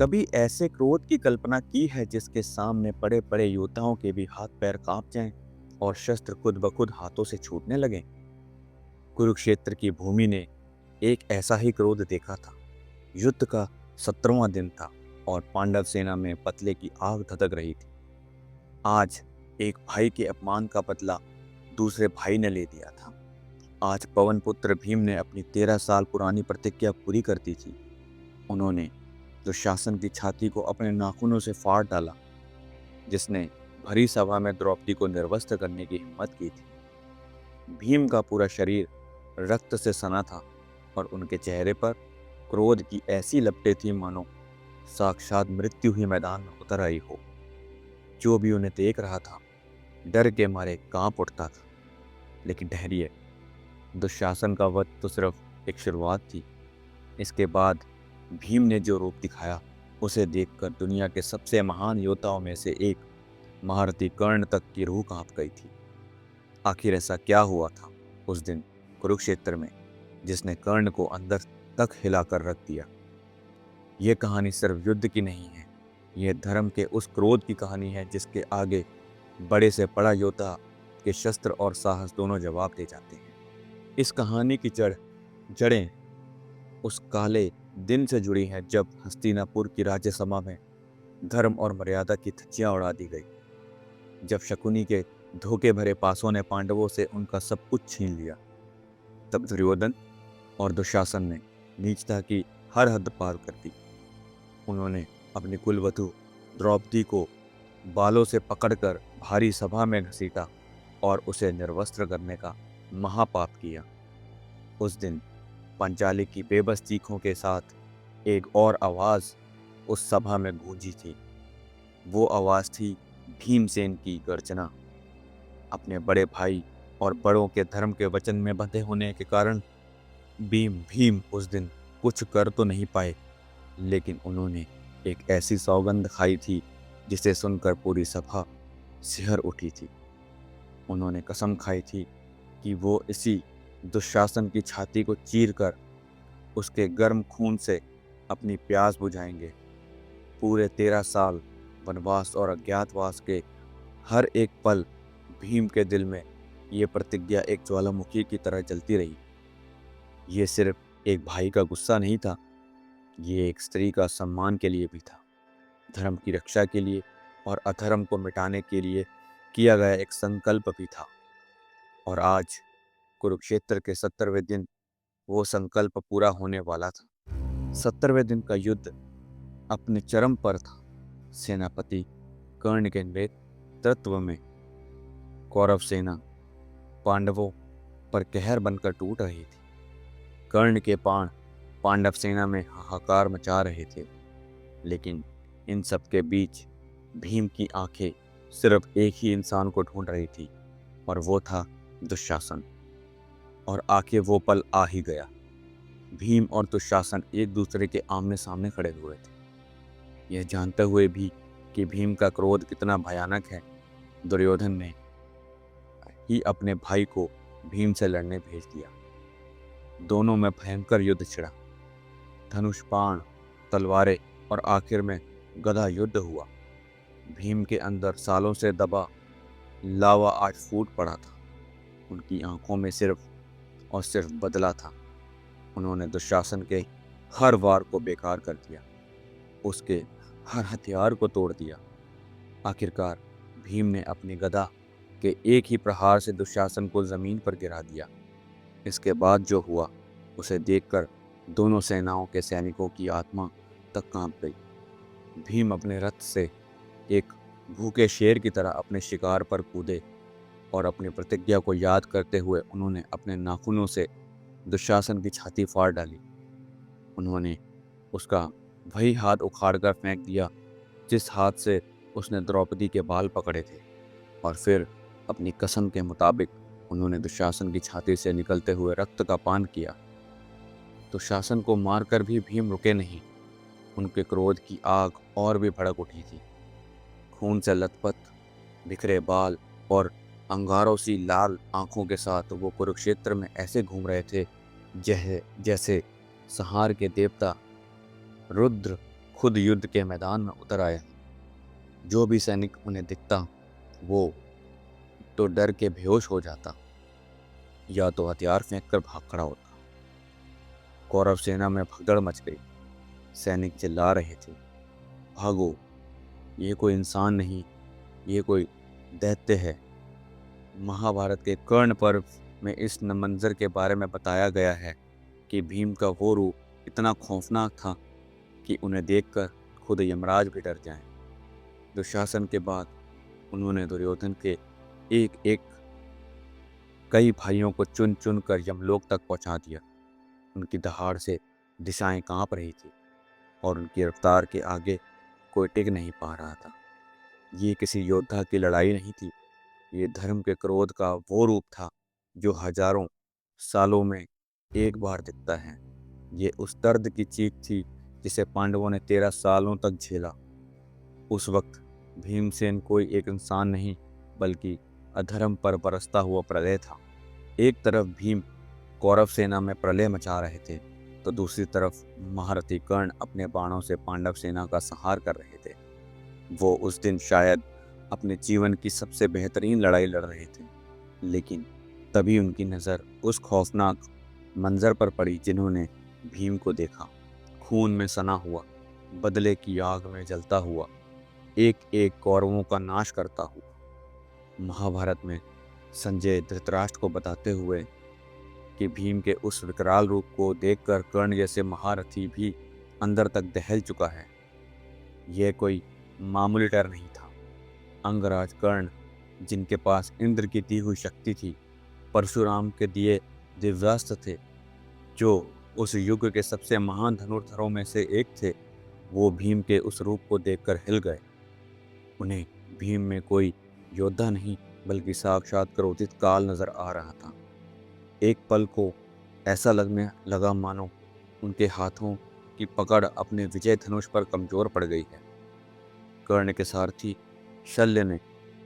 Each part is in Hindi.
कभी ऐसे क्रोध की कल्पना की है जिसके सामने पड़े पड़े योद्धाओं के भी हाथ पैर कांप जाएं और शस्त्र खुद ब खुद हाथों से छूटने लगें। कुरुक्षेत्र की भूमि ने एक ऐसा ही क्रोध देखा था। युद्ध का 17वां दिन था और पांडव सेना में पतले की आग धधक रही थी। आज एक भाई के अपमान का बदला दूसरे भाई ने ले लिया था। आज पवन पुत्र भीम ने अपनी 13 साल पुरानी प्रतिज्ञा पूरी कर दी थी। उन्होंने दुशासन की छाती को अपने नाखूनों से फाड़ डाला, जिसने भरी सभा में द्रौपदी को निर्वस्त्र करने की हिम्मत की थी। भीम का पूरा शरीर रक्त से सना था और उनके चेहरे पर क्रोध की ऐसी लपटें थी मानो साक्षात मृत्यु ही मैदान में उतर आई हो। जो भी उन्हें देख रहा था डर के मारे कांप उठता था। लेकिन ठहरिए, दुशासन का वध तो सिर्फ एक शुरुआत थी। इसके बाद भीम ने जो रूप दिखाया उसे देखकर दुनिया के सबसे महान योद्धाओं में से एक महारथी कर्ण तक की रूह कांप गई थी। आखिर ऐसा क्या हुआ था उस दिन कुरुक्षेत्र में जिसने कर्ण को अंदर तक हिलाकर रख दिया। यह कहानी सिर्फ युद्ध की नहीं है, यह धर्म के उस क्रोध की कहानी है जिसके आगे बड़े से बड़ा योद्धा के शस्त्र और साहस दोनों जवाब दे जाते हैं। इस कहानी की जड़ें उस काले दिन से जुड़ी हैं जब हस्तिनापुर की राज्यसभा में धर्म और मर्यादा की धज्जियां उड़ा दी गई। जब शकुनी के धोखे भरे पासों ने पांडवों से उनका सब कुछ छीन लिया, तब दुर्योधन और दुशासन ने नीचता की हर हद पार कर दी। उन्होंने अपनी कुलवधु द्रौपदी को बालों से पकड़कर भारी सभा में घसीटा और उसे निर्वस्त्र करने का महापाप किया। उस दिन पंचाली की बेबस चीखों के साथ एक और आवाज उस सभा में गूंजी थी। वो आवाज थी भीमसेन की गर्जना। अपने बड़े भाई और बड़ों के धर्म के वचन में बंधे होने के कारण भीम उस दिन कुछ कर तो नहीं पाए, लेकिन उन्होंने एक ऐसी सौगंध खाई थी जिसे सुनकर पूरी सभा सिहर उठी थी। उन्होंने कसम खाई थी कि वो इसी दुशासन की छाती को चीरकर उसके गर्म खून से अपनी प्यास बुझाएंगे। पूरे 13 साल वनवास और अज्ञातवास के हर एक पल भीम के दिल में ये प्रतिज्ञा एक ज्वालामुखी की तरह जलती रही। ये सिर्फ एक भाई का गुस्सा नहीं था, ये एक स्त्री का सम्मान के लिए भी था, धर्म की रक्षा के लिए और अधर्म को मिटाने के लिए किया गया एक संकल्प भी था। और आज कुरुक्षेत्र के 70वें दिन वो संकल्प पूरा होने वाला था। 70वें दिन का युद्ध अपने चरम पर था। सेनापति कर्ण के नेतृत्व में कौरव सेना पांडवों पर कहर बनकर टूट रही थी। कर्ण के बाण पांडव सेना में हाहाकार मचा रहे थे, लेकिन इन सब के बीच भीम की आंखें सिर्फ एक ही इंसान को ढूंढ रही थी और वो था दुशासन। और आखिर वो पल आ ही गया। भीम और दुशासन एक दूसरे के आमने सामने खड़े हुए थे। यह जानते हुए भी कि भीम का क्रोध कितना भयानक है, दुर्योधन ने ही अपने भाई को भीम से लड़ने भेज दिया। दोनों में भयंकर युद्ध छिड़ा। धनुष, बाण, तलवारें और आखिर में गदा युद्ध हुआ। भीम के अंदर सालों से दबा लावा आज फूट पड़ा था। उनकी आंखों में सिर्फ और सिर्फ बदला था। उन्होंने दुशासन के हर वार को बेकार कर दिया, उसके हर हथियार को तोड़ दिया। आखिरकार भीम ने अपनी गदा के एक ही प्रहार से दुशासन को जमीन पर गिरा दिया। इसके बाद जो हुआ उसे देखकर दोनों सेनाओं के सैनिकों की आत्मा तक कांप गई। भीम अपने रथ से एक भूखे शेर की तरह अपने शिकार पर कूदे और अपनी प्रतिज्ञा को याद करते हुए उन्होंने अपने नाखूनों से दुशासन की छाती फाड़ डाली। उन्होंने उसका वही हाथ उखाड़कर फेंक दिया जिस हाथ से उसने द्रौपदी के बाल पकड़े थे, और फिर अपनी कसम के मुताबिक उन्होंने दुशासन की छाती से निकलते हुए रक्त का पान किया। दुशासन को मारकर भी भीम रुके नहीं। उनके क्रोध की आग और भी भड़क उठी थी। खून से लथपथ बिखरे बाल और अंगारों सी लाल आंखों के साथ वो कुरुक्षेत्र में ऐसे घूम रहे थे जैसे जैसे संहार के देवता रुद्र खुद युद्ध के मैदान में उतर आया। जो भी सैनिक उन्हें दिखता वो तो डर के बेहोश हो जाता या तो हथियार फेंक कर भाग खड़ा होता। कौरव सेना में भगदड़ मच गई। सैनिक चिल्ला रहे थे, भागो, ये कोई इंसान नहीं, ये कोई दैत्य है। महाभारत के कर्ण पर्व में इस मंजर के बारे में बताया गया है कि भीम का वो रूप इतना खौफनाक था कि उन्हें देखकर खुद यमराज भी डर जाएं। दुशासन के बाद उन्होंने दुर्योधन के एक एक कई भाइयों को चुन चुन कर यमलोक तक पहुंचा दिया। उनकी दहाड़ से दिशाएं कांप रही थी और उनकी रफ्तार के आगे कोई टिक नहीं पा रहा था। ये किसी योद्धा की लड़ाई नहीं थी, ये धर्म के क्रोध का वो रूप था जो हजारों सालों में एक बार दिखता है। ये उस दर्द की चीख थी जिसे पांडवों ने 13 सालों तक झेला। उस वक्त भीमसेन कोई एक इंसान नहीं बल्कि अधर्म पर बरसता हुआ प्रलय था। एक तरफ भीम कौरव सेना में प्रलय मचा रहे थे तो दूसरी तरफ महारथी कर्ण अपने बाणों से पांडव सेना का संहार कर रहे थे। वो उस दिन शायद अपने जीवन की सबसे बेहतरीन लड़ाई लड़ रहे थे, लेकिन तभी उनकी नज़र उस खौफनाक मंजर पर पड़ी जिन्होंने भीम को देखा, खून में सना हुआ, बदले की आग में जलता हुआ, एक एक कौरवों का नाश करता हुआ। महाभारत में संजय धृतराष्ट्र को बताते हुए कि भीम के उस विकराल रूप को देखकर कर्ण जैसे महारथी भी अंदर तक दहल चुका है। यह कोई मामूली डर नहीं था। अंगराज कर्ण, जिनके पास इंद्र की दी हुई शक्ति थी, परशुराम के दिए दिव्यास्त्र थे, जो उस युग के सबसे महान धनुर्धरों में से एक थे, वो भीम के उस रूप को देखकर हिल गए। उन्हें भीम में कोई योद्धा नहीं बल्कि साक्षात क्रोधित काल नजर आ रहा था। एक पल को ऐसा लगने लगा मानो उनके हाथों की पकड़ अपने विजय धनुष पर कमजोर पड़ गई है। कर्ण के सारथी शल्य ने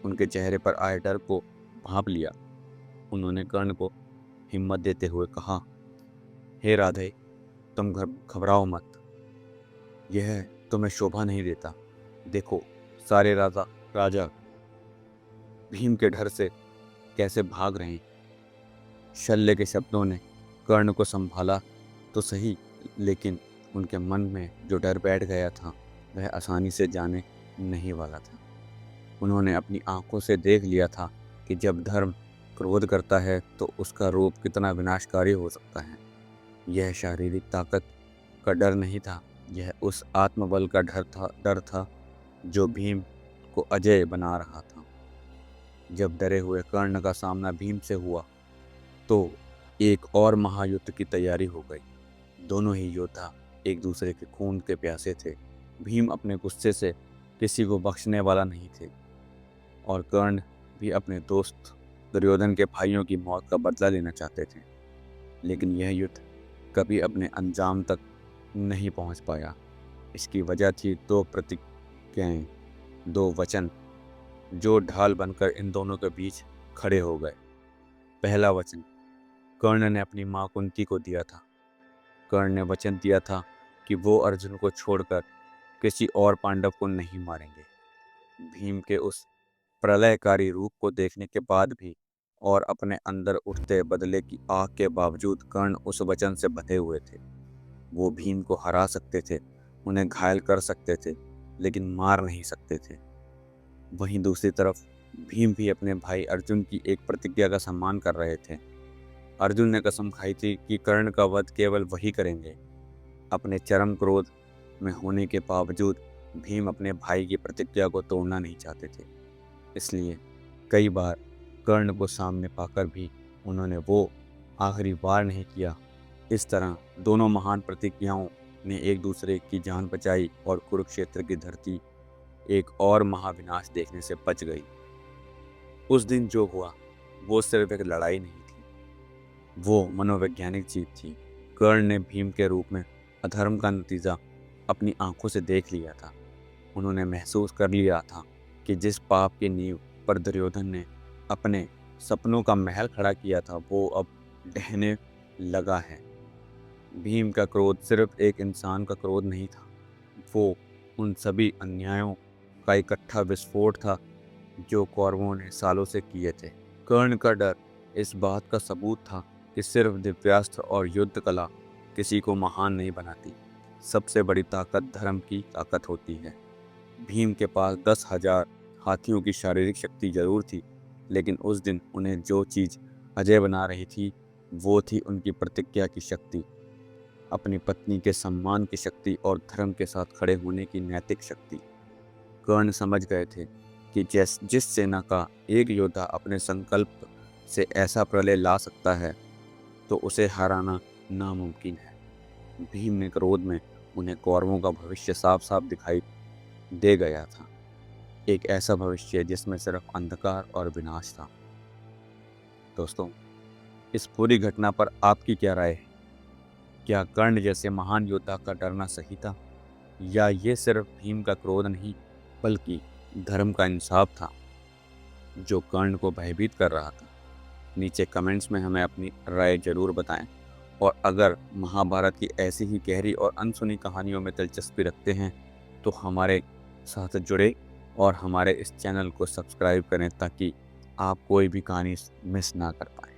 उनके चेहरे पर आए डर को भांप लिया। उन्होंने कर्ण को हिम्मत देते हुए कहा, हे राधे, तुम घबराओ मत, यह तुम्हें शोभा नहीं देता। देखो, सारे राजा भीम के डर से कैसे भाग रहे हैं। शल्य के शब्दों ने कर्ण को संभाला तो सही, लेकिन उनके मन में जो डर बैठ गया था वह आसानी से जाने नहीं वाला था। उन्होंने अपनी आंखों से देख लिया था कि जब धर्म क्रोध करता है तो उसका रूप कितना विनाशकारी हो सकता है। यह शारीरिक ताकत का डर नहीं था, यह उस आत्मबल का डर था जो भीम को अजय बना रहा था। जब डरे हुए कर्ण का सामना भीम से हुआ तो एक और महायुद्ध की तैयारी हो गई। दोनों ही योद्धा एक दूसरे के खून के प्यासे थे। भीम अपने गुस्से से किसी को बख्शने वाला नहीं थे और कर्ण भी अपने दोस्त दुर्योधन के भाइयों की मौत का बदला लेना चाहते थे। लेकिन यह युद्ध कभी अपने अंजाम तक नहीं पहुंच पाया। इसकी वजह थी दो प्रतिज्ञाएं, दो वचन जो ढाल बनकर इन दोनों के बीच खड़े हो गए। पहला वचन कर्ण ने अपनी मां कुंती को दिया था। कर्ण ने वचन दिया था कि वो अर्जुन को छोड़कर किसी और पांडव को नहीं मारेंगे। भीम के उस प्रलयकारी रूप को देखने के बाद भी और अपने अंदर उठते बदले की आग के बावजूद कर्ण उस वचन से बंधे हुए थे। वो भीम को हरा सकते थे, उन्हें घायल कर सकते थे, लेकिन मार नहीं सकते थे। वहीं दूसरी तरफ भीम भी अपने भाई अर्जुन की एक प्रतिज्ञा का सम्मान कर रहे थे। अर्जुन ने कसम खाई थी कि कर्ण का वध केवल वही करेंगे। अपने चरम क्रोध में होने के बावजूद भीम अपने भाई की प्रतिज्ञा को तोड़ना नहीं चाहते थे। इसलिए कई बार कर्ण को सामने पाकर भी उन्होंने वो आखिरी वार नहीं किया। इस तरह दोनों महान प्रतिज्ञाओं ने एक दूसरे की जान बचाई और कुरुक्षेत्र की धरती एक और महाविनाश देखने से बच गई। उस दिन जो हुआ वो सिर्फ एक लड़ाई नहीं थी, वो मनोवैज्ञानिक जीत थी। कर्ण ने भीम के रूप में अधर्म का नतीजा अपनी आंखों से देख लिया था। उन्होंने महसूस कर लिया था कि जिस पाप की नींव पर दुर्योधन ने अपने सपनों का महल खड़ा किया था वो अब ढहने लगा है। भीम का क्रोध सिर्फ एक इंसान का क्रोध नहीं था, वो उन सभी अन्यायों का इकट्ठा विस्फोट था जो कौरवों ने सालों से किए थे। कर्ण का डर इस बात का सबूत था कि सिर्फ दिव्यास्त्र और युद्ध कला किसी को महान नहीं बनाती। सबसे बड़ी ताकत धर्म की ताकत होती है। भीम के पास 10,000 हाथियों की शारीरिक शक्ति जरूर थी, लेकिन उस दिन उन्हें जो चीज अजय बना रही थी वो थी उनकी प्रतिज्ञा की शक्ति, अपनी पत्नी के सम्मान की शक्ति और धर्म के साथ खड़े होने की नैतिक शक्ति। कर्ण समझ गए थे कि जिस सेना का एक योद्धा अपने संकल्प से ऐसा प्रलय ला सकता है तो उसे हराना नामुमकिन है। भीम ने क्रोध में उन्हें कौरवों का भविष्य साफ साफ दिखाई दे गया था, एक ऐसा भविष्य जिसमें सिर्फ अंधकार और विनाश था। दोस्तों, इस पूरी घटना पर आपकी क्या राय है? क्या कर्ण जैसे महान योद्धा का डरना सही था, या ये सिर्फ भीम का क्रोध नहीं बल्कि धर्म का इंसाफ था जो कर्ण को भयभीत कर रहा था? नीचे कमेंट्स में हमें अपनी राय जरूर बताएं, और अगर महाभारत की ऐसी ही गहरी और अनसुनी कहानियों में दिलचस्पी रखते हैं तो हमारे साथ जुड़े और हमारे इस चैनल को सब्सक्राइब करें ताकि आप कोई भी कहानी मिस ना कर पाएं।